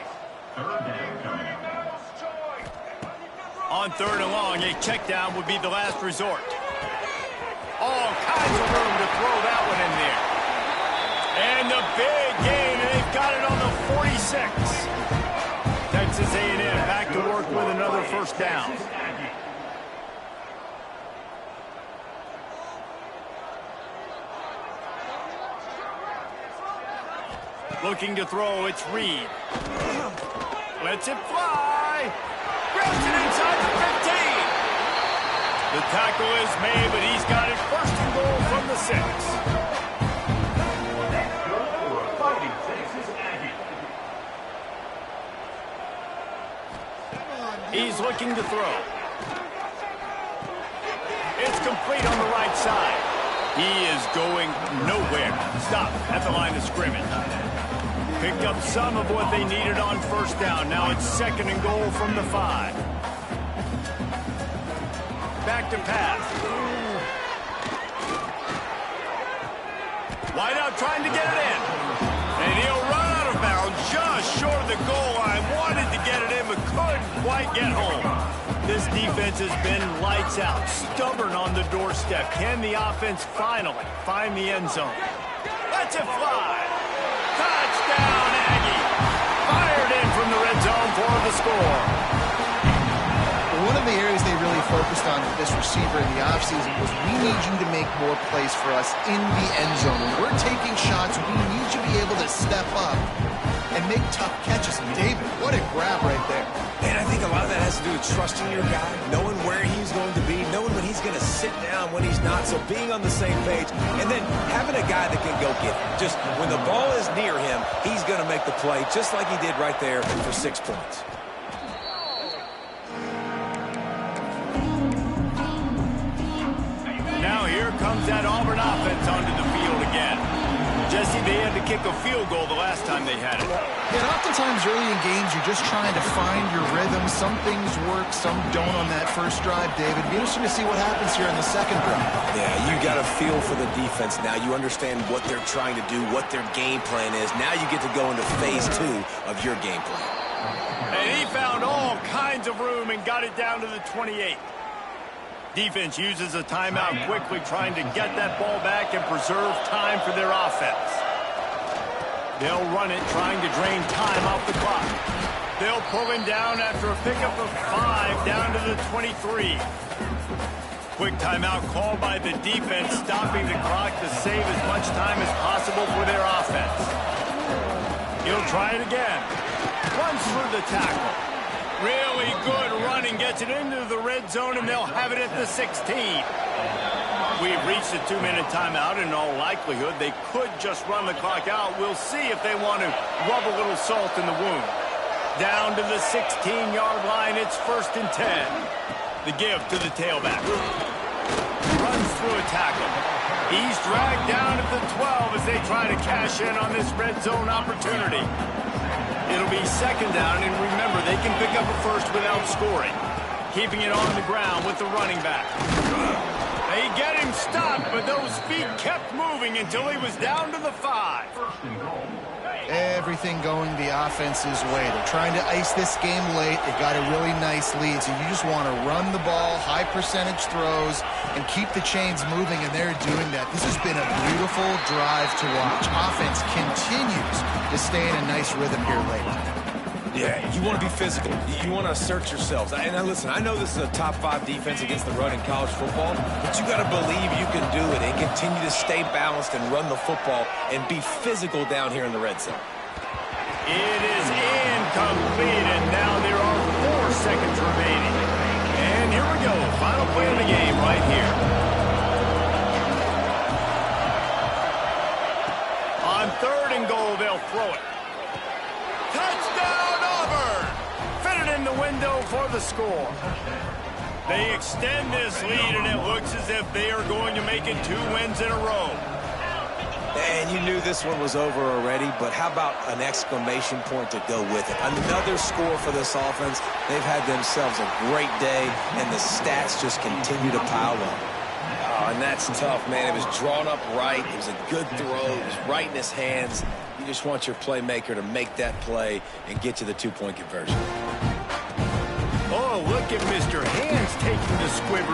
On 3rd and long, a check down would be the last resort. All kinds of room to throw that one in there. And the big gain, and they've got it on the 46. Texas A&M back to work with another first down. Looking to throw, it's Reed. Lets it fly. Grabs it inside the 15. The tackle is made, but he's got it first and goal from the 6. Fighting Texas Aggies. He's looking to throw. It's complete on the right side. He is going nowhere. Stop at the line of scrimmage. Picked up some of what they needed on first down. Now it's second and goal from the 5. Back to pass. Wide out trying to get it in. And he'll run out of bounds just short of the goal line. Wanted to get it in, but couldn't quite get home. This defense has been lights out, stubborn on the doorstep. Can the offense finally find the end zone? Let's it fly. Touchdown, Aggie. Fired in from the red zone for the score. One of the areas they really focused on with this receiver in the offseason was we need you to make more plays for us in the end zone. When we're taking shots, we need you to be able to step up and make tough catches. And David, what a grab right there. And I think a lot of that has to do with trusting your guy, knowing where he's going to be, knowing when he's going to sit down, when he's not, so being on the same page, and then having a guy that can go get it. Just when the ball is near him, he's going to make the play, just like he did right there for 6 points. Now here comes that Auburn offense onto the field again. Jesse, they had to kick a field goal the last time they had it. And oftentimes early in games, you're just trying to find your rhythm. Some things work, some don't on that first drive, David. Be interesting to see what happens here in the second drive. Yeah, you got a feel for the defense now. You understand what they're trying to do, what their game plan is. Now you get to go into phase 2 of your game plan. And he found all kinds of room and got it down to the 28. Defense uses a timeout quickly, trying to get that ball back and preserve time for their offense. They'll run it, trying to drain time off the clock. They'll pull him down after a pickup of 5 down to the 23. Quick timeout called by the defense, stopping the clock to save as much time as possible for their offense. He'll try it again. Runs through the tackle. Really good running, gets it into the red zone, and they'll have it at the 16. We've reached a 2-minute timeout. In all likelihood, they could just run the clock out. We'll see if they want to rub a little salt in the wound. Down to the 16-yard line, it's 1st and 10. The give to the tailback. Runs through a tackle. He's dragged down at the 12 as they try to cash in on this red zone opportunity. It'll be 2nd down, and remember, they can pick up a first without scoring. Keeping it on the ground with the running back. They get him stopped, but those feet kept moving until he was down to the 5. Everything going the offense's way. They're trying to ice this game late. They got a really nice lead, so you just want to run the ball, high percentage throws, and keep the chains moving, and they're doing that. This has been a beautiful drive to watch. Offense continues to stay in a nice rhythm here late. Yeah, you want to be physical. You want to assert yourselves. And now listen, I know this is a top 5 defense against the run in college football, but you got to believe you can do it and continue to stay balanced and run the football and be physical down here in the red zone. It is incomplete, and now there are 4 seconds remaining. And here we go, final play of the game right here. On 3rd and goal, they'll throw it. Touchdown, Auburn! Fitted in the window for the score. They extend this lead, and it looks as if they are going to make it 2 wins in a row. And you knew this one was over already, but how about an exclamation point to go with it? Another score for this offense. They've had themselves a great day, and the stats just continue to pile up. Oh, and that's tough, man. It was drawn up right. It was a good throw. It was right in his hands. You just want your playmaker to make that play and get to the 2-point conversion. Oh, look at Mr. Hands taking the squiver.